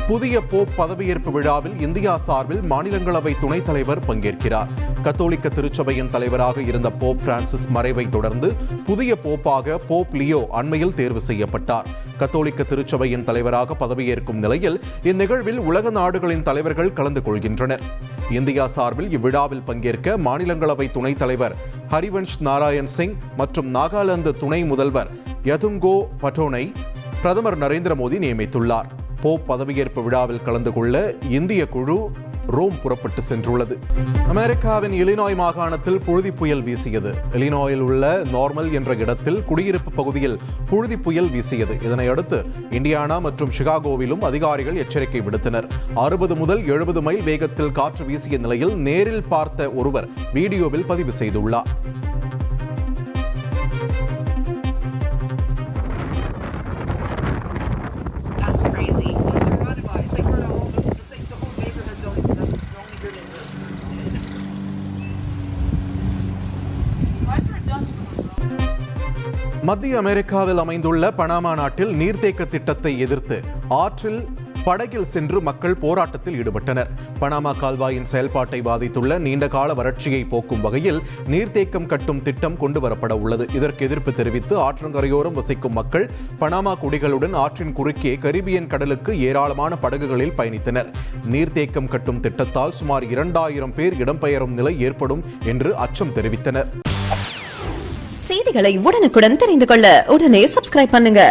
புதிய போப் பதவியேற்பு விழாவில் இந்தியா சார்பில் மாநிலங்களவை துணைத் தலைவர் பங்கேற்கிறார். கத்தோலிக்க திருச்சபையின் தலைவராக இருந்த போப் பிரான்சிஸ் மறைவை தொடர்ந்து புதிய போப்பாக போப் லியோ அண்மையில் தேர்வு செய்யப்பட்டார். கத்தோலிக்க திருச்சபையின் தலைவராக பதவியேற்கும் நிலையில் இந்நிகழ்வில் உலக நாடுகளின் தலைவர்கள் கலந்து கொள்கின்றனர். இந்தியா சார்பில் இவ்விழாவில் பங்கேற்க மாநிலங்களவை துணைத் தலைவர் ஹரிவன்ஷ் நாராயண் சிங் மற்றும் நாகாலாந்து துணை முதல்வர் யதுங்கோ பட்டோனை பிரதமர் நரேந்திர மோடி நியமித்துள்ளார். போப் பதவியேற்பு விழாவில் கலந்து கொள்ள இந்திய குழு ரோம் புறப்பட்டு சென்றுள்ளது. அமெரிக்காவின் இலினாய் மாகாணத்தில் புழுதி புயல் வீசியது. இலினாயில் உள்ள நார்மல் என்ற இடத்தில் குடியிருப்பு பகுதியில் புழுதி புயல் வீசியது. இதனையடுத்து இண்டியானா மற்றும் சிகாகோவிலும் அதிகாரிகள் எச்சரிக்கை விடுத்தனர். 60 முதல் 70 மைல் வேகத்தில் காற்று வீசிய நிலையில் நேரில் பார்த்த ஒருவர் வீடியோவில் பதிவு செய்துள்ளார். மத்திய அமெரிக்காவில் அமைந்துள்ள பனாமா நாட்டில் நீர்த்தேக்க திட்டத்தை எதிர்த்து ஆற்றில் படகில் சென்று மக்கள் போராட்டத்தில் ஈடுபட்டனர். பனாமா கால்வாயின் செயல்பாட்டை பாதித்துள்ள நீண்டகால வறட்சியை போக்கும் வகையில் நீர்த்தேக்கம் கட்டும் திட்டம் கொண்டுவரப்பட உள்ளது. இதற்கு எதிர்ப்பு தெரிவித்து ஆற்றங்கரையோரம் வசிக்கும் மக்கள் பனாமா குடிகளுடன் ஆற்றின் குறுக்கே கரிபியன் கடலுக்கு ஏராளமான படகுகளில் பயணித்தனர். நீர்த்தேக்கம் கட்டும் திட்டத்தால் சுமார் 2000 பேர் இடம்பெயரும் நிலை ஏற்படும் என்று அச்சம் தெரிவித்தனர். செய்திகளை உடனுக்குடன் தெரிந்து கொள்ள உடனே சப்ஸ்கிரைப் பண்ணுங்க.